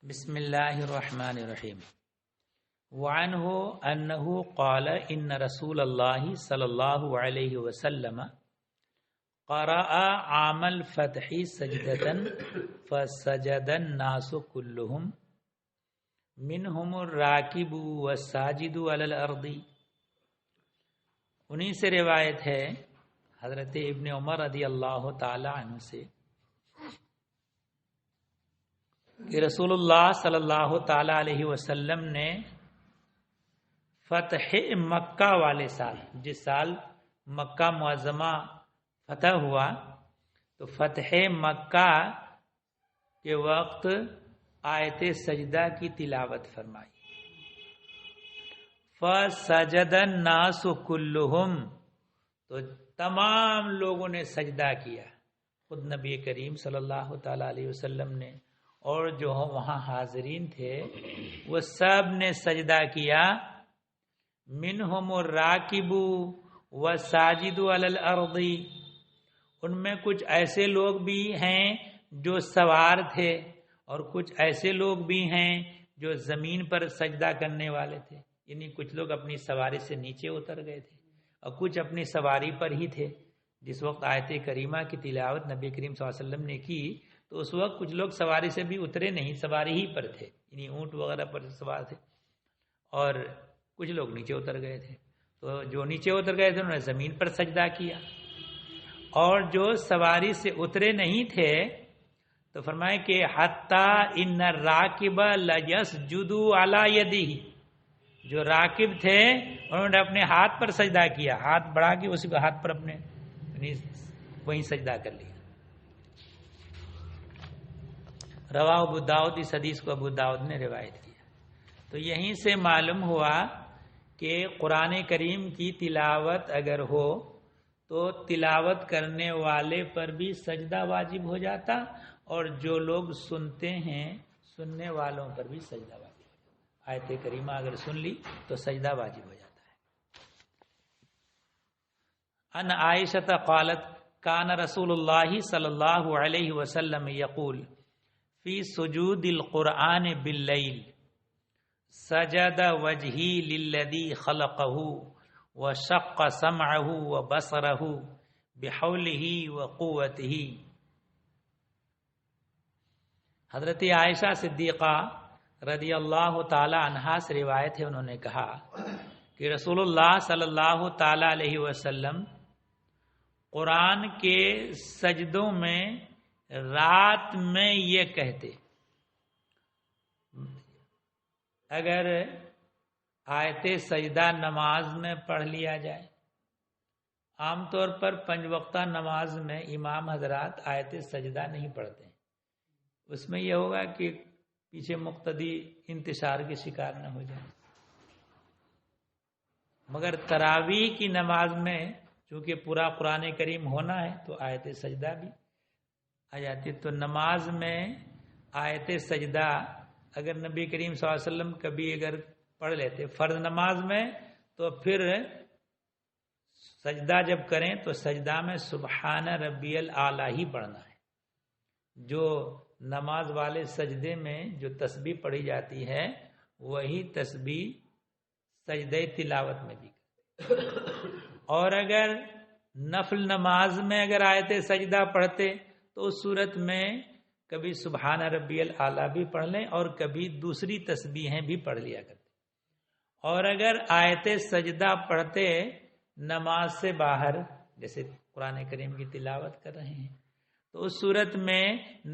بسم اللہ الرحمن الرحیم وعنہ انہ قال ان رسول اللہ صلی اللہ علیہ وسلم قرأ عام الفتح سجدتا فسجد الناس كلهم منهم الراکب والساجد علی الارض۔ انہی سے روایت ہے حضرت ابن عمر رضی اللہ تعالی عنہ سے کہ رسول اللہ صلی اللہ تعالی علیہ وسلم نے فتح مکہ والے سال، جس سال مکہ معظمہ فتح ہوا، تو فتح مکہ کے وقت آیت سجدہ کی تلاوت فرمائی۔ فسجد الناس كلهم، تو تمام لوگوں نے سجدہ کیا، خود نبی کریم صلی اللہ تعالی علیہ وسلم نے اور جو وہاں حاضرین تھے وہ سب نے سجدہ کیا۔ منہم الراکب والساجد علی الارض، ان میں کچھ ایسے لوگ بھی ہیں جو سوار تھے اور کچھ ایسے لوگ بھی ہیں جو زمین پر سجدہ کرنے والے تھے، یعنی کچھ لوگ اپنی سواری سے نیچے اتر گئے تھے اور کچھ اپنی سواری پر ہی تھے۔ جس وقت آیت کریمہ کی تلاوت نبی کریم صلی اللہ علیہ وسلم نے کی تو اس وقت کچھ لوگ سواری سے بھی اترے نہیں، سواری ہی پر تھے، یعنی اونٹ وغیرہ پر سوار تھے، اور کچھ لوگ نیچے اتر گئے تھے۔ تو جو نیچے اتر گئے تھے انہوں نے زمین پر سجدہ کیا، اور جو سواری سے اترے نہیں تھے تو فرمائے کہ حتی ان الراکب لیسجد علی یدہ، جو راکب تھے انہوں نے اپنے ہاتھ پر سجدہ کیا، ہاتھ بڑھا کے اسی کو ہاتھ پر اپنے وہیں سجدہ کر لیا۔ رواہ ابو داؤد، اس حدیث کو ابو داؤد نے روایت کیا۔ تو یہیں سے معلوم ہوا کہ قرآن کریم کی تلاوت اگر ہو تو تلاوت کرنے والے پر بھی سجدہ واجب ہو جاتا، اور جو لوگ سنتے ہیں سننے والوں پر بھی سجدہ واجب ہو جاتا۔ آیت کریمہ اگر سن لی تو سجدہ واجب ہو جاتا ہے۔ ان عائشہ قالت کان رسول اللہ صلی اللہ علیہ وسلم یقول فی سجود القرآن باللیل سجد وجہی للذی خلقہ وشق سمعہ وبصرہ بحولہ وقوتہ۔ حضرت عائشہ صدیقہ رضی اللہ تعالی عنہا سے روایت ہے، انہوں نے کہا کہ رسول اللہ صلی اللہ تعالی علیہ وسلم قرآن کے سجدوں میں رات میں یہ کہتے، اگر آیت سجدہ نماز میں پڑھ لیا جائے، عام طور پر 5 وقتہ نماز میں امام حضرات آیت سجدہ نہیں پڑھتے ہیں، اس میں یہ ہوگا کہ پیچھے مقتدی انتشار کے شکار نہ ہو جائے، مگر تراویح کی نماز میں چونکہ پورا قرآن کریم ہونا ہے تو آیت سجدہ بھی آ جاتی۔ تو نماز میں آیت سجدہ اگر نبی کریم صلی اللہ علیہ وسلم کبھی اگر پڑھ لیتے فرض نماز میں، تو پھر سجدہ جب کریں تو سجدہ میں سبحان ربی الاعلیٰ ہی پڑھنا ہے۔ جو نماز والے سجدے میں جو تسبیح پڑھی جاتی ہے وہی تسبیح سجدہ تلاوت میں بھی کرتے۔ اور اگر نفل نماز میں اگر آیت سجدہ پڑھتے تو اس صورت میں کبھی سبحان ربی الاعلیٰ بھی پڑھ لیں اور کبھی دوسری تسبیحیں بھی پڑھ لیا کرتے۔ اور اگر آیت سجدہ پڑھتے نماز سے باہر، جیسے قرآن کریم کی تلاوت کر رہے ہیں، تو اس صورت میں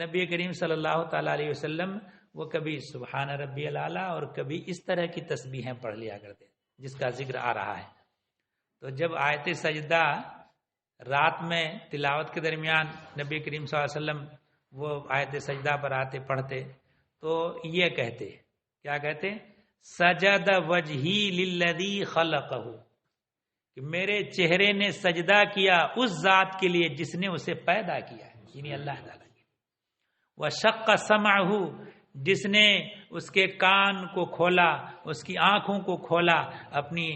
نبی کریم صلی اللہ تعالی علیہ وسلم وہ کبھی سبحان ربی الاعلیٰ اور کبھی اس طرح کی تسبیحیں پڑھ لیا کرتے جس کا ذکر آ رہا ہے۔ تو جب آیت سجدہ رات میں تلاوت کے درمیان نبی کریم صلی اللہ علیہ وسلم وہ آیت سجدہ پر آتے پڑھتے تو یہ کہتے، کیا کہتے؟ سجد وجہی للذی خلقہ، کہ میرے چہرے نے سجدہ کیا اس ذات کے لیے جس نے اسے پیدا کیا ہے، یعنی اللہ تعالیٰ کے۔ وشق سمعہ، جس نے اس کے کان کو کھولا، اس کی آنکھوں کو کھولا اپنی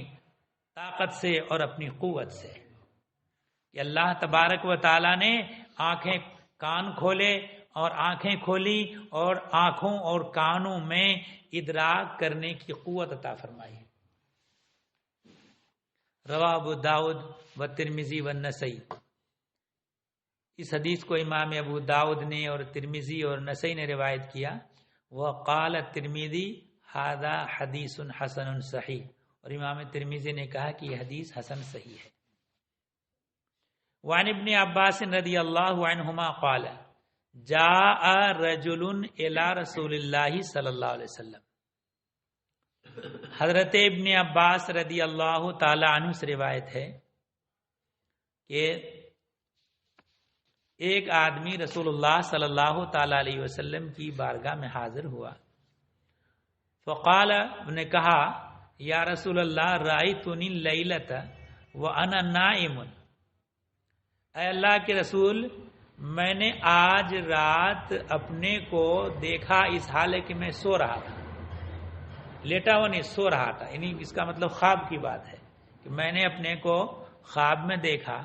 طاقت سے اور اپنی قوت سے، کہ اللہ تبارک و تعالیٰ نے آنکھیں کان کھولے اور آنکھیں کھولی اور آنکھوں اور کانوں میں ادراک کرنے کی قوت عطا فرمائی. رواہ ابو داؤد و ترمذی و نسائی. اس حدیث کو امام ابو داؤد نے اور ترمذی اور نسائی نے روایت کیا. وقال الترمذی ھذا حدیث حسن صحیح. اور امام ترمذی نے کہا کہ یہ حدیث حسن صحیح ہے. وعن ابن عباس رضی اللہ عنہما قال جاء رجل الى رسول اللہ صلی اللہ علیہ وسلم. حضرت ابن عباس رضی اللہ تعالی عنہ سے روایت ہے کہ ایک آدمی رسول اللہ صلی اللہ تعالی علیہ وسلم کی بارگاہ میں حاضر ہوا. فقال نے کہا یا رسول اللہ رأیتنی اللیلۃ وانا نائم. اے اللہ کے رسول میں نے آج رات اپنے کو دیکھا اس حالے کہ میں سو رہا تھا. لیٹا ہوا نہیں، سو رہا تھا. یعنی اس کا مطلب خواب کی بات ہے کہ میں نے اپنے کو خواب میں دیکھا.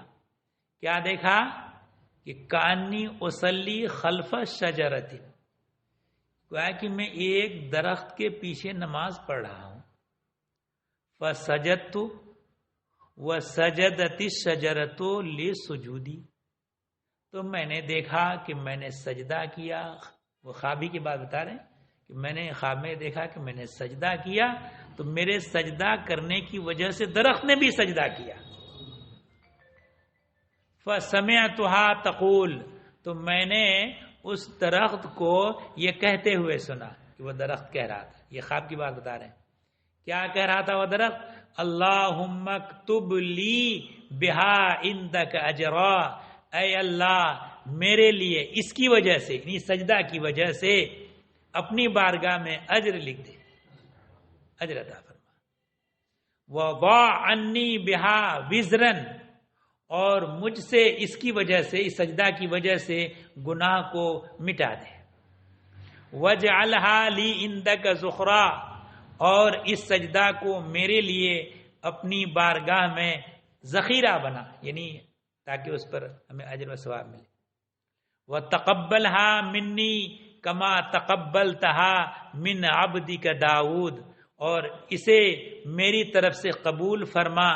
کیا دیکھا؟ کہ کانی اصلی خلف شجرت، گویا کہ میں ایک درخت کے پیچھے نماز پڑھ رہا ہوں. فسجدت وسجدت الشجرۃ لسجودی، تو میں نے دیکھا کہ میں نے سجدہ کیا. وہ خوابی کی بات بتا رہے ہیں کہ میں نے خواب میں دیکھا کہ میں نے سجدہ کیا، تو میرے سجدہ کرنے کی وجہ سے درخت نے بھی سجدہ کیا. فسمعتها تقول، تو میں نے اس درخت کو یہ کہتے ہوئے سنا کہ وہ درخت کہہ رہا تھا. یہ خواب کی بات بتا رہے ہیں. کیا کہہ رہا تھا وہ درخت؟ اللہم اکتب لی بہا عندک اجرا، اے اللہ میرے لیے اس کی وجہ سے، یعنی سجدہ کی وجہ سے اپنی بارگاہ میں اجر لکھ دے، اجر عطا فرما. وضع عنی بہا وزرن، اور مجھ سے اس کی وجہ سے، اس سجدہ کی وجہ سے گناہ کو مٹا دے. وجعلھا لی عندک ذخرا، اور اس سجدہ کو میرے لیے اپنی بارگاہ میں ذخیرہ بنا، یعنی تاکہ اس پر ہمیں اجر و ثواب ملے. وتقبلھا منی کما تقبلتھا من عبدک داؤد، اور اسے میری طرف سے قبول فرما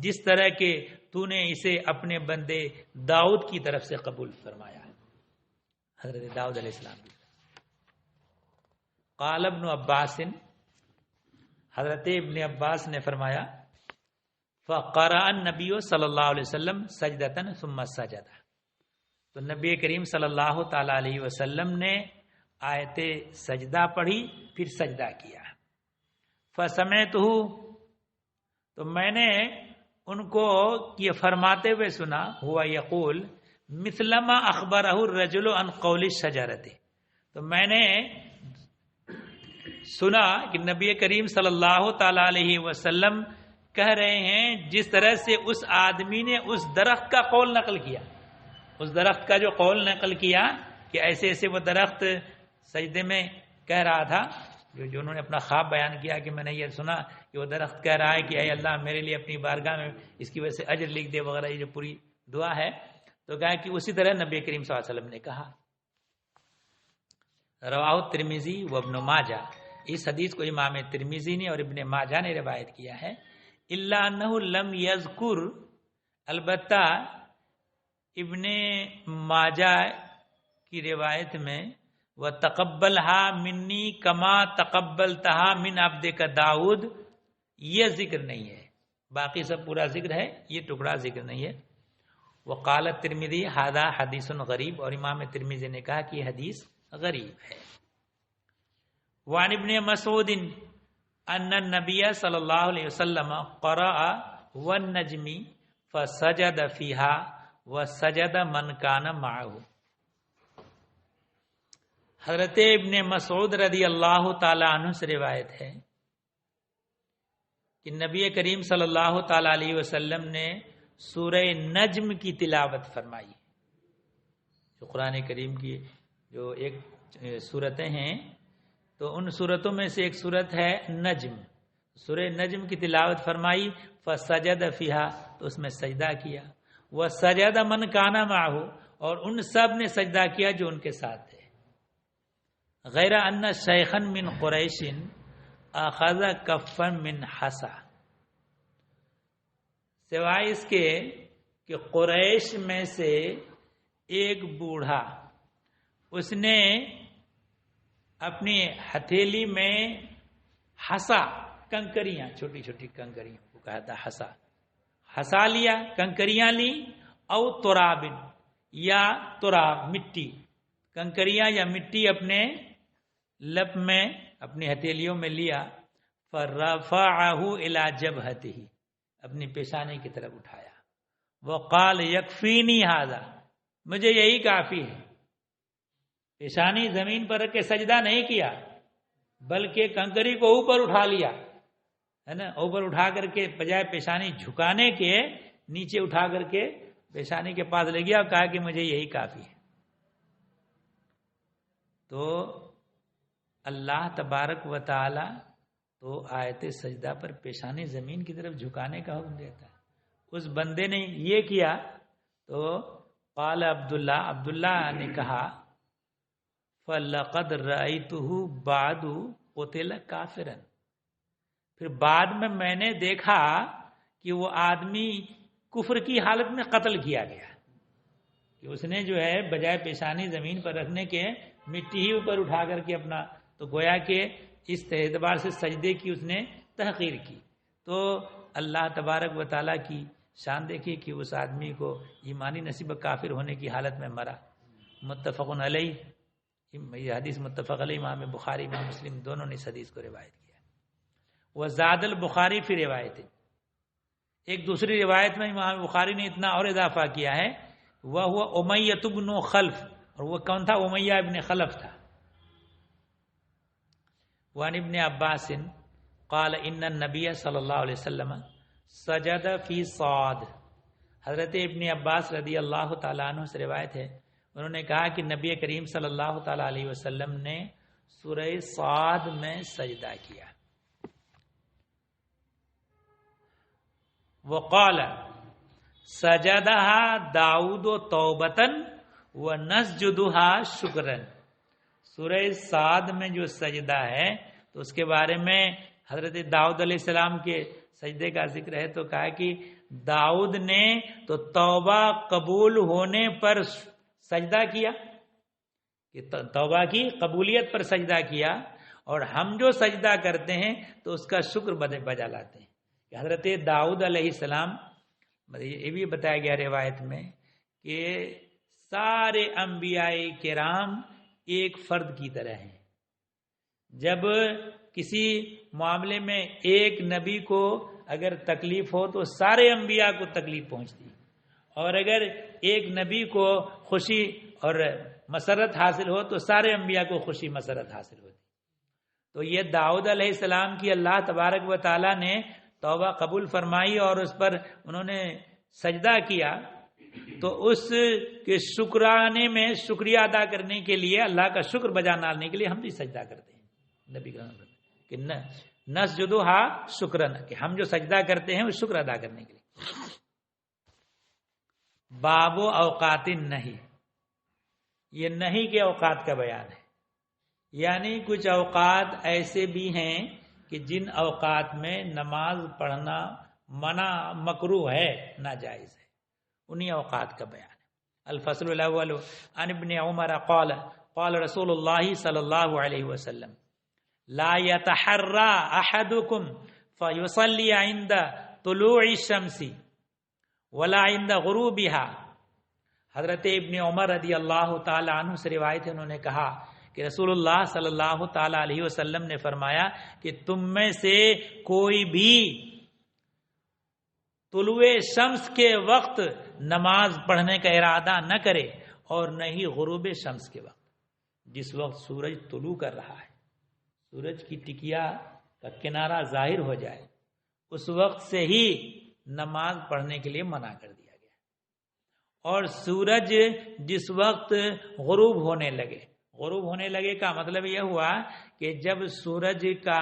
جس طرح کہ تو نے اسے اپنے بندے داؤد کی طرف سے قبول فرمایا. حضرت داؤد علیہ السلام. قال ابن عباس، حضرت ابن عباس نے فرمایا فقرأ النبی صلی اللہ علیہ وسلم سجدتن ثم سجد، تو نبی کریم صلی اللہ تعالی علیہ وسلم نے آیت سجدہ پڑھی پھر سجدہ کیا. فسمعتہ، تو میں نے ان کو یہ فرماتے ہوئے سنا، ہوا یقول مثل ما اخبرہ الرجل عن قول الشجرۃ، تو میں نے سنا کہ نبی کریم صلی اللہ تعالی علیہ وسلم کہہ رہے ہیں جس طرح سے اس آدمی نے اس درخت کا قول نقل کیا، اس درخت کا جو قول نقل کیا کہ ایسے ایسے وہ درخت سجدے میں کہہ رہا تھا، جو انہوں نے اپنا خواب بیان کیا کہ میں نے یہ سنا کہ وہ درخت کہہ رہا ہے کہ اے اللہ میرے لیے اپنی بارگاہ میں اس کی وجہ سے اجر لکھ دے وغیرہ، یہ جو پوری دعا ہے. تو کہا کہ اسی طرح نبی کریم صلی اللہ علیہ وسلم نے کہا. رواہ ترمذی و ابن ماجہ، اس حدیث کو امام ترمذی نے اور ابن ماجہ نے روایت کیا ہے. الا انہ لم یذکر، البتہ ابن ماجہ کی روایت میں وَتَقَبَّلْهَا مِنِّي كَمَا تَقَبَّلْتَهَا مِنْ عَبْدِكَ داؤد، یہ ذکر نہیں ہے. باقی سب پورا ذکر ہے، یہ ٹکڑا ذکر نہیں ہے. وقال الترمذی ھذا حدیث غریب، اور امام ترمذی نے کہا کہ یہ حدیث غریب ہے. وعن ابن مسعود ان النبی صلی اللہ علیہ وسلم قرأ والنجم فسجد فيها وسجد من كان معه. حضرت ابن مسعود رضی اللہ تعالی عنہ سے روایت ہے کہ نبی کریم صلی اللہ تعالی علیہ وسلم نے سورہ نجم کی تلاوت فرمائی. جو قرآن کریم کی جو ایک سورتیں ہیں، تو ان سورتوں میں سے ایک سورت ہے نجم. سورہ نجم کی تلاوت فرمائی. فسجد فیہا، تو اس میں سجدہ کیا. وسجد من کان معہ، اور ان سب نے سجدہ کیا جو ان کے ساتھ تھے. غیر ان شیخن من قریش اخذ کفن من حسا، سوائے اس کے کہ قریش میں سے ایک بوڑھا اس نے اپنی ہتھیلی میں حسا، کنکریاں، چھوٹی چھوٹی کنکریاں کو کہا تھا حسا، حسا لیا، کنکریاں لی، او تراب یا تراب مٹی، کنکریاں یا مٹی اپنے لب میں اپنی ہتھیلیوں میں لیا، فرفعہ الی جبہتہ، اپنی پیشانی کی طرف اٹھایا، وقال یکفینی ھذا، مجھے یہی کافی ہے۔ پیشانی زمین پر رکھ کے سجدہ نہیں کیا بلکہ کنکری کو اوپر اٹھا لیا، ہے نا، اوپر اٹھا کر کے بجائے پیشانی جھکانے کے نیچے اٹھا کر کے پیشانی کے پاس لے گیا اور کہا کہ مجھے یہی کافی ہے۔ تو اللہ تبارک و تعالی تو آیت سجدہ پر پیشانی زمین کی طرف جھکانے کا حکم دیتا ہے، اس بندے نے یہ کیا تو قال عبداللہ نے کہا فَلَقَدْ رَأَيْتُهُ بَعْدُ قُتِلَ كَافِرًا، پھر بعد میں نے دیکھا کہ وہ آدمی کفر کی حالت میں قتل کیا گیا، کہ اس نے جو ہے بجائے پیشانی زمین پر رکھنے کے مٹی ہی اوپر اٹھا کر کے اپنا، تو گویا کہ اس اعتبار سے سجدے کی اس نے تحقیر کی۔ تو اللہ تبارک و تعالیٰ کی شان دیکھی کہ اس آدمی کو ایمانی نصیب کافر ہونے کی حالت میں مرا۔ متفق علیہ، یہ حدیث متفق علیہ، امام بخاری امام مسلم دونوں نے اس حدیث کو روایت کیا۔ وزاد البخاری فی روایت، ایک دوسری روایت میں امام بخاری نے اتنا اور اضافہ کیا ہے، وہ ہوا امیہ بن خلف، اور وہ کون تھا؟ امیہ ابن خلف تھا۔ وعن ابن عباس قال ان النبی صلی اللہ علیہ وسلم سجد فی صاد، حضرت ابن عباس رضی اللہ تعالیٰ عنہ سے روایت ہے، انہوں نے کہا کہ نبی کریم صلی اللہ تعالیٰ علیہ وسلم نے سورہ صاد میں سجدہ کیا۔ وقال سجدها داؤد توبتن ونسجدها شکرن، سورہ صاد میں جو سجدہ ہے تو اس کے بارے میں حضرت داؤد علیہ السلام کے سجدے کا ذکر ہے، تو کہا کہ داؤد نے تو توبہ قبول ہونے پر سجدہ کیا، کہ توبہ کی قبولیت پر سجدہ کیا، اور ہم جو سجدہ کرتے ہیں تو اس کا شکر بجا لاتے ہیں۔ کہ حضرت داؤد علیہ السلام، یہ بھی بتایا گیا روایت میں کہ سارے انبیاء کرام ایک فرد کی طرح ہیں، جب کسی معاملے میں ایک نبی کو اگر تکلیف ہو تو سارے انبیاء کو تکلیف پہنچتی، اور اگر ایک نبی کو خوشی اور مسرت حاصل ہو تو سارے انبیاء کو خوشی مسرت حاصل ہوتی۔ تو یہ داؤد علیہ السلام کی اللہ تبارک و تعالیٰ نے توبہ قبول فرمائی اور اس پر انہوں نے سجدہ کیا، تو اس کے شکرانے میں شکریہ ادا کرنے کے لیے، اللہ کا شکر بجا لانے کے لیے ہم بھی سجدہ کرتے ہیں، نبی کہ نسجدھا شکرن، کہ ہم جو سجدہ کرتے ہیں وہ شکر ادا کرنے کے لیے۔ باب اوقات نہیں، یہ نہیں کے اوقات کا بیان ہے، یعنی کچھ اوقات ایسے بھی ہیں کہ جن اوقات میں نماز پڑھنا منع مکروہ ہے، ناجائز ہے، انہی اوقات کا بیان ہے۔ الفصل الاول عن ابن عمر قال قال رسول اللہ صلی اللہ علیہ وسلم لا يتحرى احدكم فيصلي عند طلوع الشمس ولا عند غروبها، حضرت ابن عمر رضی اللہ تعالی عنہ سے روایت ہے، انہوں نے کہا کہ رسول اللہ صلی اللہ تعالی علیہ وسلم نے فرمایا کہ تم میں سے کوئی بھی طلوع شمس کے وقت نماز پڑھنے کا ارادہ نہ کرے، اور نہ ہی غروب شمس کے وقت، جس وقت سورج طلوع کر رہا ہے، سورج کی ٹکیا کا کنارہ ظاہر ہو جائے، اس وقت سے ہی نماز پڑھنے کے لیے منع کر دیا گیا۔ اور سورج جس وقت غروب ہونے لگے، غروب ہونے لگے کا مطلب یہ ہوا کہ جب سورج کا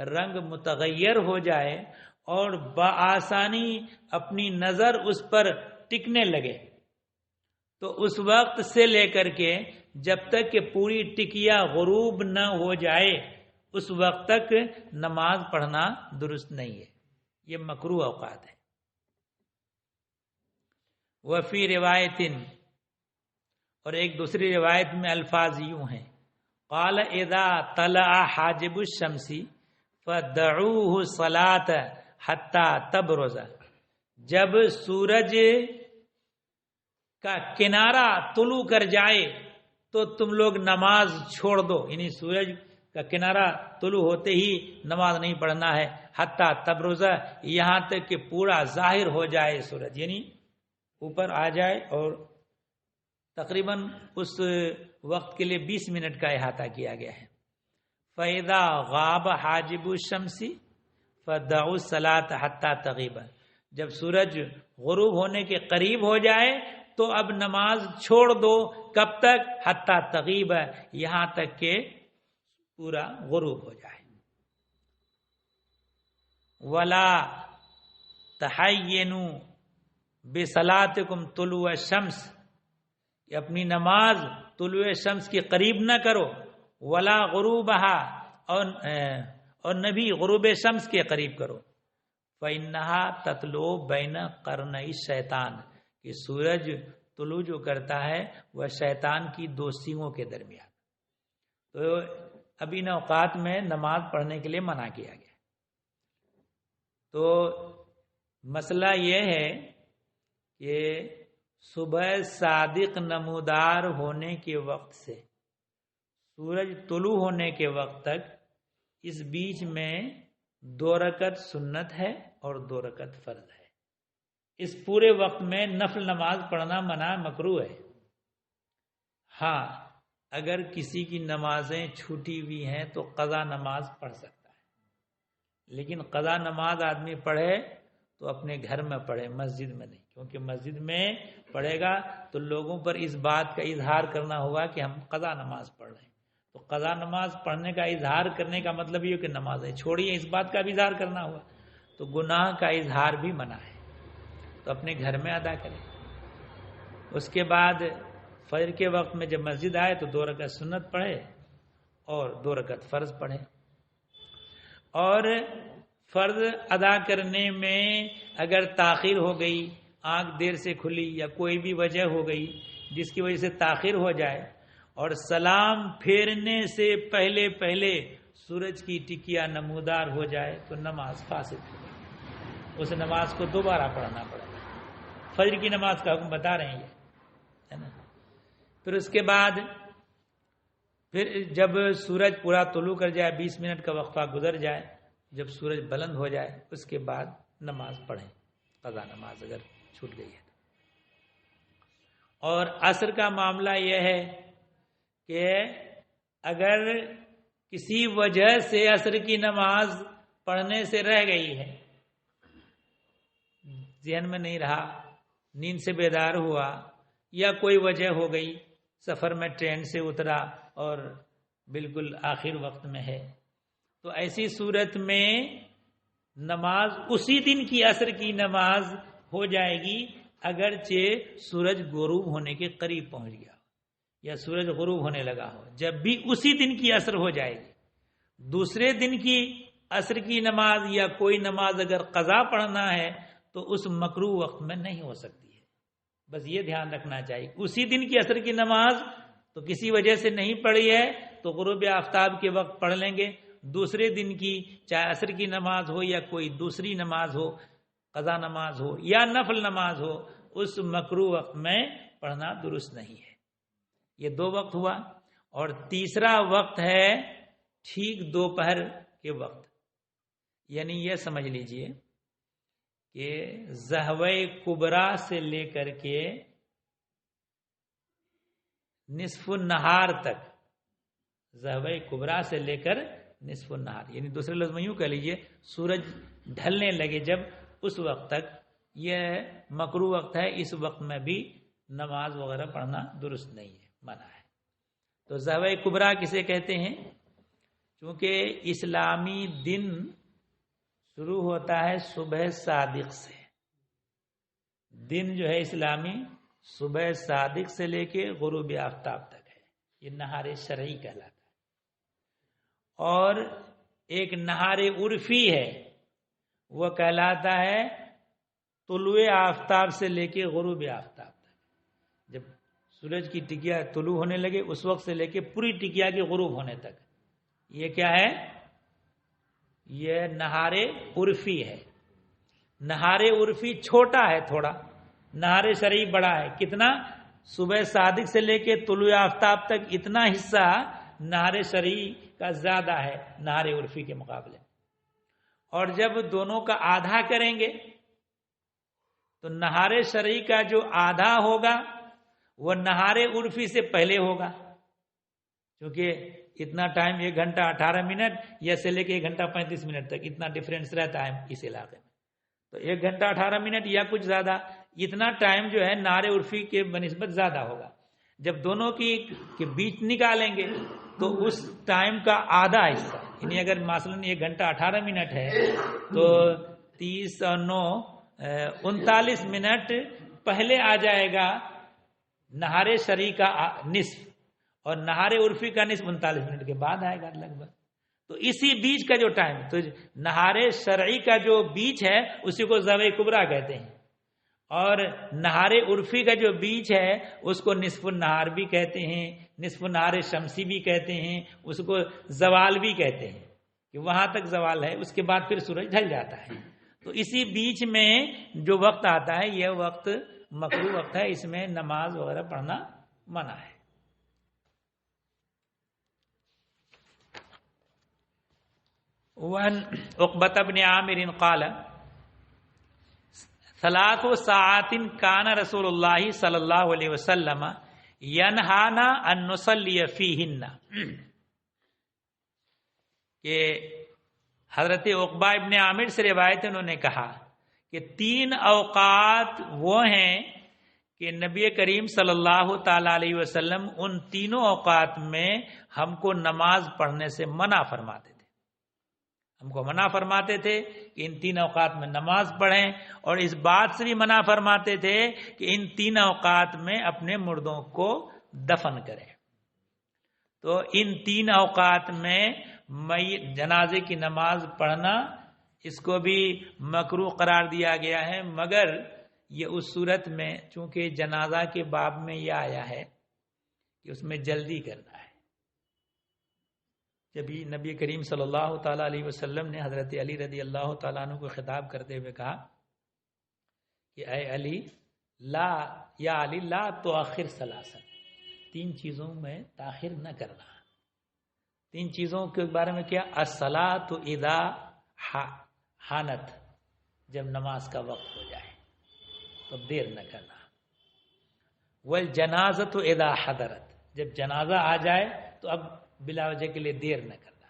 رنگ متغیر ہو جائے اور بآسانی اپنی نظر اس پر ٹکنے لگے، تو اس وقت سے لے کر کے جب تک کہ پوری ٹکیا غروب نہ ہو جائے اس وقت تک نماز پڑھنا درست نہیں ہے، یہ مکروہ اوقات ہے۔ وفی روایت، اور ایک دوسری روایت میں الفاظ یوں ہیں، قال اذا طلع حاجب الشمس فدعوه الصلاة حتى تبرز، جب سورج کا کنارہ طلوع کر جائے تو تم لوگ نماز چھوڑ دو، یعنی سورج کا کنارہ طلوع ہوتے ہی نماز نہیں پڑھنا ہے، حتی تبرز، یہاں تک کہ پورا ظاہر ہو جائے سورج، یعنی اوپر آ جائے، اور تقریباً اس وقت کے لیے 20 منٹ کا احاطہ کیا گیا ہے۔ فَإِذَا غَابَ حَاجِبُ الشَّمْسِ فَدَعُوا الصَّلَاةَ حَتَّى تَغِيبَ، جب سورج غروب ہونے کے قریب ہو جائے تو اب نماز چھوڑ دو، کب تک؟ حَتَّى تَغِيبَ، یہاں تک کہ پورا غروب ہو جائے۔ وَلَا تَحَيِّنُوا بِصَلَاتِكُمْ طُلُوعَ الشَّمْسِ، کہ اپنی نماز طلوع شمس کے قریب نہ کرو، ولا غروبہا، اور نہ بھی غروب شمس کے قریب کرو، فإنہا تطلع بین قرنی الشیطان، کہ سورج طلوع جو کرتا ہے وہ شیطان کی دو سینگوں کے درمیان، تو اب ان اوقات میں نماز پڑھنے کے لیے منع کیا گیا۔ تو مسئلہ یہ ہے کہ صبح صادق نمودار ہونے کے وقت سے سورج طلوع ہونے کے وقت تک اس بیچ میں 2 رکعت سنت ہے اور 2 رکعت فرض ہے۔ اس پورے وقت میں نفل نماز پڑھنا منع مکروہ ہے۔ ہاں، اگر کسی کی نمازیں چھوٹی ہوئی ہیں تو قضا نماز پڑھ سکتا ہے، لیکن قضا نماز آدمی پڑھے تو اپنے گھر میں پڑھے، مسجد میں نہیں، کیونکہ مسجد میں پڑھے گا تو لوگوں پر اس بات کا اظہار کرنا ہوگا کہ ہم قضا نماز پڑھ رہے ہیں، تو قضا نماز پڑھنے کا اظہار کرنے کا مطلب یہ کہ نمازیں چھوڑیے، اس بات کا بھی اظہار کرنا ہوگا، تو گناہ کا اظہار بھی منع ہے، تو اپنے گھر میں ادا کریں۔ اس کے بعد فجر کے وقت میں جب مسجد آئے تو 2 رکعت سنت پڑھے اور 2 رکعت فرض پڑھے۔ اور فرض ادا کرنے میں اگر تاخیر ہو گئی، آنکھ دیر سے کھلی یا کوئی بھی وجہ ہو گئی جس کی وجہ سے تاخیر ہو جائے اور سلام پھیرنے سے پہلے سورج کی ٹکیا نمودار ہو جائے تو نماز فاسد ہو گئی، اس نماز کو دوبارہ پڑھنا پڑے گا۔ فجر کی نماز کا حکم بتا رہے ہیں یہ، ہے نا۔ پھر اس کے بعد پھر جب سورج پورا طلوع کر جائے، 20 منٹ کا وقفہ گزر جائے، جب سورج بلند ہو جائے اس کے بعد نماز پڑھیں، قضا نماز اگر چھوٹ گئی ہے۔ اور عصر کا معاملہ یہ ہے کہ اگر کسی وجہ سے عصر کی نماز پڑھنے سے رہ گئی ہے، ذہن میں نہیں رہا، نیند سے بیدار ہوا یا کوئی وجہ ہو گئی، سفر میں ٹرین سے اترا اور بالکل آخر وقت میں ہے، تو ایسی صورت میں نماز اسی دن کی عصر کی نماز ہو جائے گی، اگرچہ سورج غروب ہونے کے قریب پہنچ گیا یا سورج غروب ہونے لگا ہو، جب بھی اسی دن کی عصر ہو جائے گی۔ دوسرے دن کی عصر کی نماز یا کوئی نماز اگر قضا پڑھنا ہے تو اس مکروہ وقت میں نہیں ہو سکتی ہے، بس یہ دھیان رکھنا چاہیے۔ اسی دن کی عصر کی نماز تو کسی وجہ سے نہیں پڑھی ہے تو غروب آفتاب کے وقت پڑھ لیں گے، دوسرے دن کی چاہے عصر کی نماز ہو یا کوئی دوسری نماز ہو، قضا نماز ہو یا نفل نماز ہو، اس مکروہ وقت میں پڑھنا درست نہیں ہے۔ یہ 2 وقت ہوا، اور تیسرا وقت ہے ٹھیک دوپہر کے وقت، یعنی یہ سمجھ لیجئے کہ ظہوہ کبریٰ سے لے کر کے نصف النہار تک، ظہوہ کبریٰ سے لے کر نصف النہار، یعنی دوسرے لفظ میں یوں کہہ لیجئے سورج ڈھلنے لگے جب، اس وقت تک یہ مکروہ وقت ہے، اس وقت میں بھی نماز وغیرہ پڑھنا درست نہیں ہے، منع ہے۔ تو ظہوہ کبریٰ کسے کہتے ہیں؟ چونکہ اسلامی دن شروع ہوتا ہے صبح صادق سے، دن جو ہے اسلامی صبح صادق سے لے کے غروب آفتاب تک ہے، یہ نہار شرعی کہلاتا ہے، اور ایک نہار عرفی ہے، وہ کہلاتا ہے طلوع آفتاب سے لے کے غروب آفتاب تک. جب سورج کی ٹکیا طلوع ہونے لگے اس وقت سے لے کے پوری ٹکیا کے غروب ہونے تک، یہ کیا ہے؟ یہ نہار عرفی ہے. نہار عرفی چھوٹا ہے تھوڑا، نہار شرعی بڑا ہے. کتنا؟ صبح صادق سے لے کے طلوع آفتاب تک اتنا حصہ نہار شرعی کا زیادہ ہے نہار عرفی کے مقابلے. اور جب دونوں کا آدھا کریں گے تو نہار شرعی کا جو آدھا ہوگا وہ نہار عرفی سے پہلے ہوگا، کیونکہ اتنا ٹائم 1 گھنٹہ 18 منٹ یا سے لے کے 1 گھنٹہ 35 منٹ تک اتنا ڈفرینس رہتا ہے اس علاقے میں. تو 1 گھنٹہ 18 منٹ یا کچھ زیادہ، اتنا ٹائم جو ہے نہار عرفی کے بنسبت زیادہ ہوگا. جب دونوں کے بیچ نکالیں گے تو اس ٹائم کا آدھا حصہ، یعنی اگر مثلاً 1 گھنٹہ 18 منٹ ہے تو 30 اور 9 39 منٹ پہلے آ جائے گا نہار شرعی کا نصف، اور نہار عرفی کا نصف 39 منٹ کے بعد آئے گا لگ بھگ. تو اسی بیچ کا جو ٹائم، تو نہار شرعی کا جو بیچ ہے اسی کو زوے کبریٰ کہتے ہیں، اور نہار عرفی کا جو بیچ ہے اس کو نصف النہار بھی کہتے ہیں، نصف النہار شمسی بھی کہتے ہیں، اس کو زوال بھی کہتے ہیں کہ وہاں تک زوال ہے، اس کے بعد پھر سورج ڈھل جاتا ہے. تو اسی بیچ میں جو وقت آتا ہے یہ وقت مکروہ وقت ہے، اس میں نماز وغیرہ پڑھنا منع ہے. وعن عقبة بن عامر قال 3 ساعات كان رسول الله صلی اللہ علیہ وسلم ينهانا ان نصلي فيهن، کہ حضرت عقبہ ابن عامر سے روایت ہے، انہوں نے کہا کہ 3 اوقات وہ ہیں کہ نبی کریم صلی اللہ تعالی علیہ وسلم ان تینوں اوقات میں ہم کو نماز پڑھنے سے منع فرماتے تھے. ہم کو منع فرماتے تھے کہ ان 3 اوقات میں نماز پڑھیں، اور اس بات سے بھی منع فرماتے تھے کہ ان 3 اوقات میں اپنے مردوں کو دفن کریں. تو ان 3 اوقات میں جنازے کی نماز پڑھنا اس کو بھی مکروہ قرار دیا گیا ہے، مگر یہ اس صورت میں چونکہ جنازہ کے باب میں یہ آیا ہے کہ اس میں جلدی کرنا ہے. جب نبی کریم صلی اللہ تعالیٰ علیہ وسلم نے حضرت علی رضی اللہ تعالیٰ عنہ کو خطاب کرتے ہوئے کہا کہ اے علی یا علی لا تؤخر 3 چیزوں میں تاخیر نہ کرنا. 3 چیزوں کے بارے میں کیا؟ الصلاۃ اذا حانت، جب نماز کا وقت ہو جائے تو دیر نہ کرنا. والجنازۃ اذا حضرت، جب جنازہ آ جائے تو اب بلا وجہ کے لیے دیر نہ کرنا.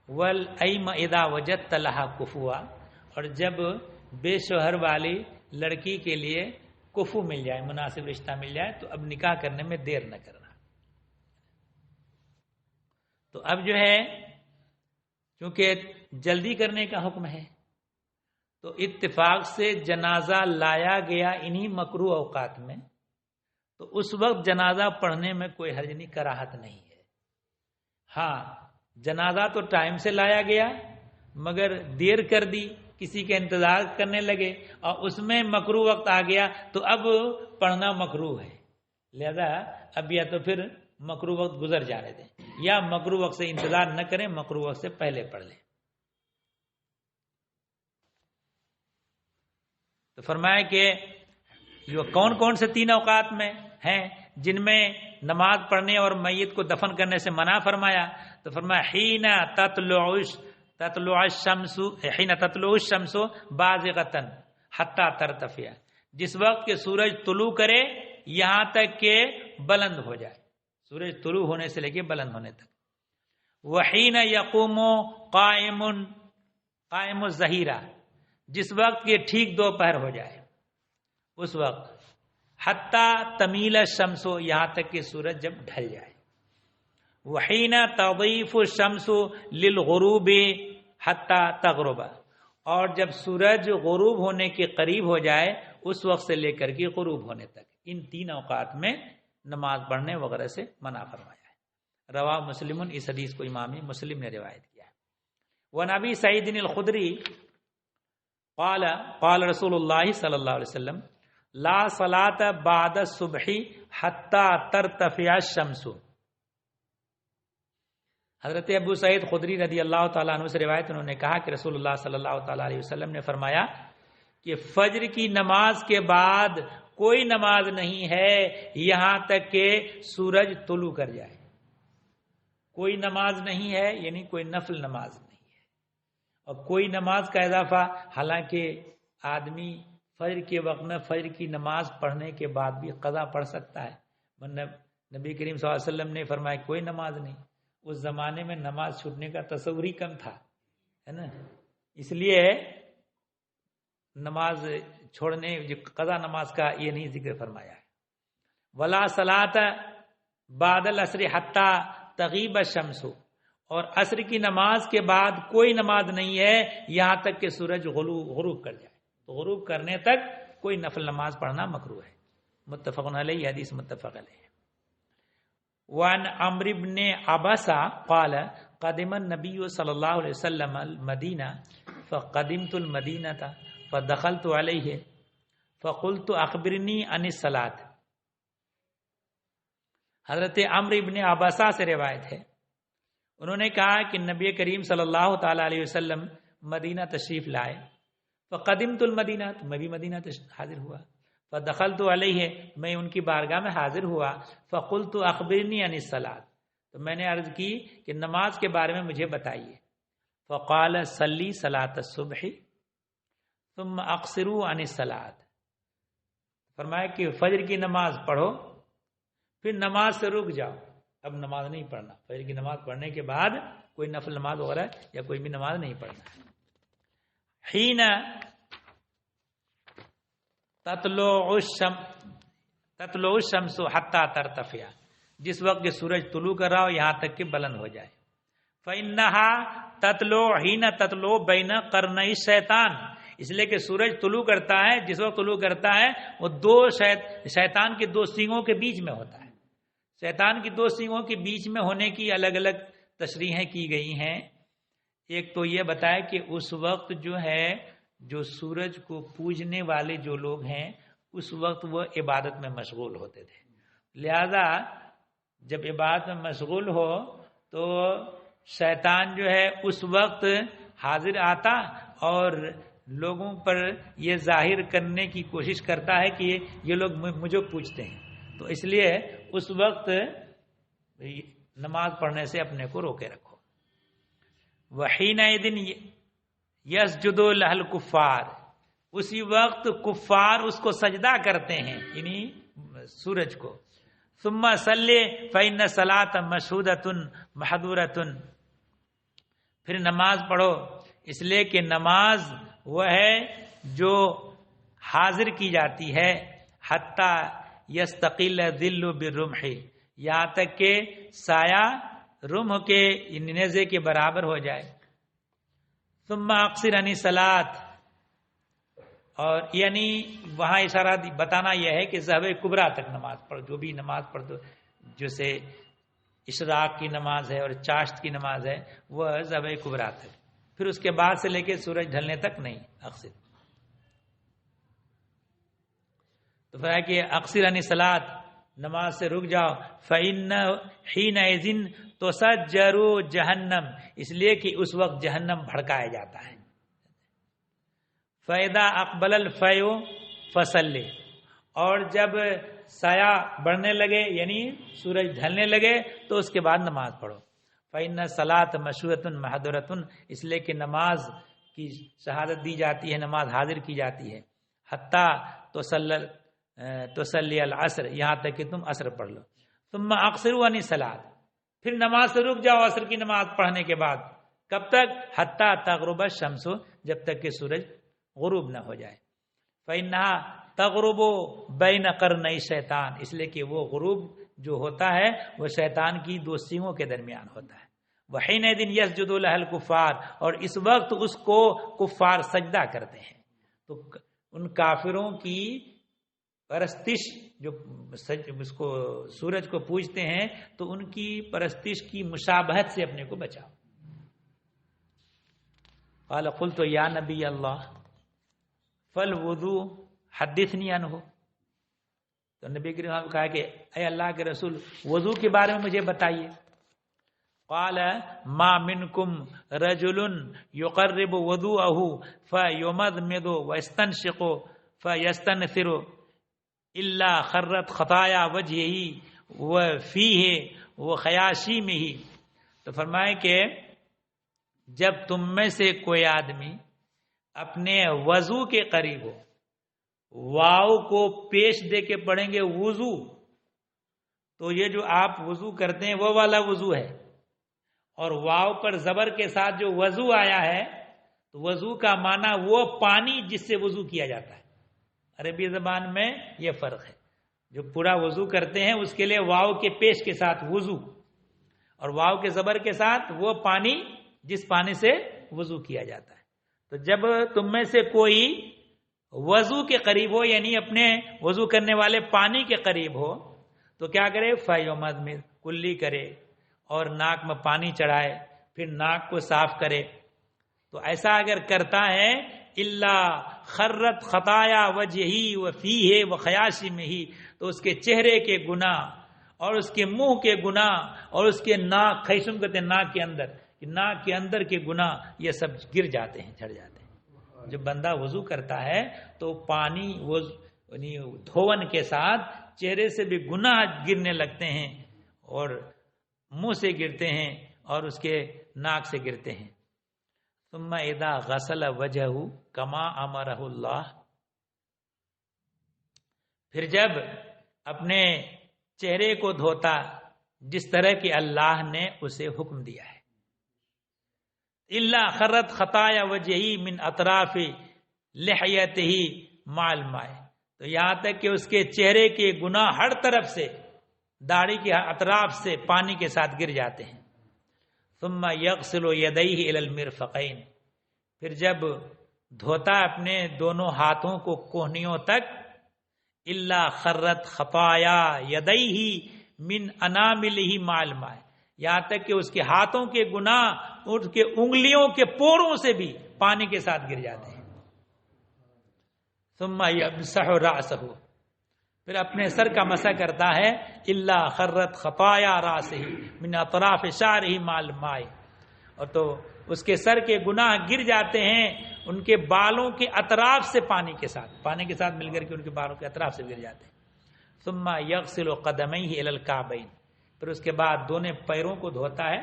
والایما اذا وجدت لها کفوا، اور جب بے شوہر والی لڑکی کے لیے کفو مل جائے، مناسب رشتہ مل جائے، تو اب نکاح کرنے میں دیر نہ کرنا. تو اب جو ہے چونکہ جلدی کرنے کا حکم ہے تو اتفاق سے جنازہ لایا گیا انہی مکروہ اوقات میں، تو اس وقت جنازہ پڑھنے میں کوئی حرج نہیں، کراہت نہیں ہے. ہاں جنازہ تو ٹائم سے لایا گیا مگر دیر کر دی، کسی کا انتظار کرنے لگے اور اس میں مکروہ وقت آ گیا تو اب پڑھنا مکروہ ہے. لہذا اب یا تو پھر مکروہ وقت گزر جانے دیں یا مکروہ وقت سے انتظار نہ کریں، مکروہ وقت سے پہلے پڑھ لیں. تو فرمایا کہ جو کون کون سے 3 اوقات میں ہیں جن میں نماز پڑھنے اور میت کو دفن کرنے سے منع فرمایا، تو فرمایا حین تطلع الشمس بازغۃ حتی ترتفع، جس وقت کہ سورج طلوع کرے یہاں تک کہ بلند ہو جائے، سورج طلوع ہونے سے لے کے بلند ہونے تک. وحین یقوم قائم الظہیرہ، جس وقت کہ ٹھیک دوپہر ہو جائے اس وقت. حتی تمیل الشمس، یہاں تک کہ سورج جب ڈھل جائے. وحین تضیف الشمس للغروب حتی تغرب، اور جب سورج غروب ہونے کے قریب ہو جائے اس وقت سے لے کر کے غروب ہونے تک، ان 3 اوقات میں نماز پڑھنے وغیرہ سے منع فرمایا ہے۔ رواہ مسلم، اس حدیث کو امام مسلم نے روایت کیا ہے۔ وَنَبِي سعید الخدری قال قال رسول اللہ صلی اللہ علیہ وسلم لا صلاۃ بعد الصبح حتی ترتفع الشمس۔ حضرت ابو سعید خدری رضی اللہ تعالیٰ عنہ سے روایت، انہوں نے کہا کہ رسول اللہ صلی اللہ تعالیٰ علیہ وسلم نے فرمایا کہ فجر کی نماز کے بعد کوئی نماز نہیں ہے یہاں تک کہ سورج طلوع کر جائے۔ کوئی نماز نہیں ہے یعنی کوئی نفل نماز نہیں ہے، اور کوئی نماز کا اضافہ، حالانکہ آدمی فجر کے وقت میں فجر کی نماز پڑھنے کے بعد بھی قضا پڑھ سکتا ہے، نبی کریم صلی اللہ علیہ وسلم نے فرمایا کوئی نماز نہیں۔ اس زمانے میں نماز چھوٹنے کا تصور ہی کم تھا، ہے نا، اس لیے نماز چھوڑنے قضا نماز کا یہ نہیں ذکر فرمایا ہے۔ ولا صلاۃ بعد العصر حتی تغیب الشمس، اور عصر کی نماز کے بعد کوئی نماز نہیں ہے یہاں تک کہ سورج غروب کر جائے، تو غروب کرنے تک کوئی نفل نماز پڑھنا مکروہ ہے۔ متفق علیہ، حدیث متفق علیہ۔ وعن عمرو بن عبسہ قال قدم النبی صلی اللہ علیہ وسلم المدینہ فقدمت المدینہ فدخلت علیہ فقلت اخبرنی عن الصلاۃ۔ حضرت عمرو بن عبسہ سے روایت ہے، انہوں نے کہا کہ نبی کریم صلی اللہ تعالی علیہ وسلم مدینہ تشریف لائے، فقدمت المدینہ، تو میں بھی مدینہ حاضر ہوا، فدخلت علیہ، میں ان کی بارگاہ میں حاضر ہوا، فقلت اخبرنی عن الصلاۃ، تو میں نے عرض کی کہ نماز کے بارے میں مجھے بتائیے، فقال صلی صلاۃ الصبح ثم اقصروا عن الصلاۃ، فرمایا کہ فجر کی نماز پڑھو پھر نماز سے رک جاؤ، اب نماز نہیں پڑھنا، فجر کی نماز پڑھنے کے بعد کوئی نفل نماز وغیرہ یا کوئی بھی نماز نہیں پڑھنا۔ حین تطلع الشمس حتی ترتفع، جس وقت کہ سورج طلوع کر رہا ہو یہاں تک کہ بلند ہو جائے۔ فإنها تطلع حین تطلع بین قرنی الشیطان، اس لیے کہ سورج طلوع کرتا ہے، جس وقت طلوع کرتا ہے وہ شیطان کے دو سینگوں کے بیچ میں ہوتا ہے۔ شیطان کی دو سینگوں کے بیچ میں ہونے کی الگ الگ تشریحیں کی گئی ہیں۔ ایک تو یہ بتایا کہ اس وقت جو ہے جو سورج کو پوجنے والے جو لوگ ہیں اس وقت وہ عبادت میں مشغول ہوتے تھے، لہذا جب عبادت میں مشغول ہو تو شیطان جو ہے اس وقت حاضر آتا اور لوگوں پر یہ ظاہر کرنے کی کوشش کرتا ہے کہ یہ لوگ مجھے پوجتے ہیں، تو اس لیے اس وقت نماز پڑھنے سے اپنے کو روکے رکھو۔ وحینئذ یسجد لہ الکفار، اسی وقت کفار اس کو سجدہ کرتے ہیں، یعنی سورج کو۔ ثم صلی فإن الصلاۃ مشہودۃ محظورۃ، پھر نماز پڑھو، اس لیے کہ نماز وہ ہے جو حاضر کی جاتی ہے، حتی یستقل ظل بالرمح، یہاں تک کہ سایہ رمح کے نیزے کے برابر ہو جائے۔ ثم اقصر عن الصلاۃ، اور یعنی وہاں اشارہ بتانا یہ ہے کہ ذہب کبریٰ تک نماز پڑھو، جو بھی نماز پڑھ دو، جیسے اشراق کی نماز ہے اور چاشت کی نماز ہے وہ ذہب کبریٰ تک، پھر اس کے بعد سے لے کے سورج ڈھلنے تک نہیں اقصر۔ تو فرمایا کہ اقصر عن الصلاۃ، نماز سے رک جاؤ، فإن حینئذ تسجر جہنم، اس لیے کہ اس وقت جہنم بھڑکایا جاتا ہے۔ فإذا اقبل الفیء فصلی، اور جب سایہ بڑھنے لگے یعنی سورج ڈھلنے لگے تو اس کے بعد نماز پڑھو۔ فإن الصلاۃ مشہورۃ محظورۃ، اس لیے کہ نماز کی شہادت دی جاتی ہے، نماز حاضر کی جاتی ہے۔ حتی تصلی العصر، یہاں تک کہ تم عصر پڑھ لو۔ ثم اقصروا عن الصلاۃ، پھر نماز سے رک جاؤ عصر کی نماز پڑھنے کے بعد، کب تک؟ حتی تغرب الشمس، جب تک کہ سورج غروب نہ ہو جائے۔ فإنها تغرب بین قرنی الشیطان، اس لیے کہ وہ غروب جو ہوتا ہے وہ شیطان کی دو سینگوں کے درمیان ہوتا ہے۔ وحینئذ یسجد لہ الکفار، اور اس وقت اس کو کفار سجدہ کرتے ہیں۔ تو ان کافروں کی پرستش جو اس کو سورج کو پوجتے ہیں تو ان کی پرستش کی مشابہت سے اپنے کو بچاؤ. قال قلت یا نبی اللہ فالوضوء حدثنی عنہ. تو نبی کریم نے کہا کہ اے اللہ کے رسول وضو کے بارے میں مجھے بتائیے. قال ما منکم رجل یقرب وضوءه فیمضمض ویستنشق فیستنثر الا خرت خطایا وجهه وفیہ وخیاشیمہ. تو فرمائے کہ جب تم میں سے کوئی آدمی اپنے وضو کے قریب ہو، واو کو پیش دے کے پڑھیں گے وضو، تو یہ جو آپ وضو کرتے ہیں وہ والا وضو ہے، اور واو پر زبر کے ساتھ جو وضو آیا ہے تو وضو کا معنی وہ پانی جس سے وضو کیا جاتا ہے. عربی زبان میں یہ فرق ہے. جو پورا وضو کرتے ہیں اس کے لیے واو کے پیش کے ساتھ وضو، اور واو کے زبر کے ساتھ وہ پانی جس پانی سے وضو کیا جاتا ہے. تو جب تم میں سے کوئی وضو کے قریب ہو، یعنی اپنے وضو کرنے والے پانی کے قریب ہو، تو کیا کرے؟ فیمضمض، کلی کرے اور ناک میں پانی چڑھائے، پھر ناک کو صاف کرے. تو ایسا اگر کرتا ہے الا خرت خطایا وجہی وفیہ وخیاشمہ، تو اس کے چہرے کے گناہ اور اس کے منہ کے گناہ اور اس کے ناک، خیشم کہتے ہیں ناک کے اندر، ناک کے اندر کے گناہ یہ سب گر جاتے ہیں، جھڑ جاتے ہیں. جب بندہ وضو کرتا ہے تو پانی یعنی دھون کے ساتھ چہرے سے بھی گناہ گرنے لگتے ہیں، اور منہ سے گرتے ہیں اور اس کے ناک سے گرتے ہیں. ثم اذا غسل وجهه كما امره اللہ، پھر جب اپنے چہرے کو دھوتا جس طرح کہ اللہ نے اسے حکم دیا ہے. الا خرت خطایا وجہی من اطراف لحیتہ مع الماء، تو یہاں تک کہ اس کے چہرے کے گناہ ہر طرف سے، داڑھی کے اطراف سے پانی کے ساتھ گر جاتے ہیں. ثم یغسل یدیہ الی المرفقین، پھر جب دھوتا اپنے دونوں ہاتھوں کو کوہنیوں تک. الا خرت خطایا یدیہ من اناملہ مع الماء، یہاں تک کہ اس کے ہاتھوں کے گناہ اس کے انگلیوں کے پوروں سے بھی پانی کے ساتھ گر جاتے ہیں. ثم یمسح رأسہ، پھر اپنے سر کا مسح کرتا ہے. الا خرت خطایا رأسہ من اطراف شعرہ مع الماء، اور تو اس کے سر کے گناہ گر جاتے ہیں ان کے بالوں کے اطراف سے پانی کے ساتھ مل کر کے ان کے بالوں کے اطراف سے گر جاتے ہیں. ثم یغسل قدمیہ الی الکعبین، پھر اس کے بعد دونوں پیروں کو دھوتا ہے.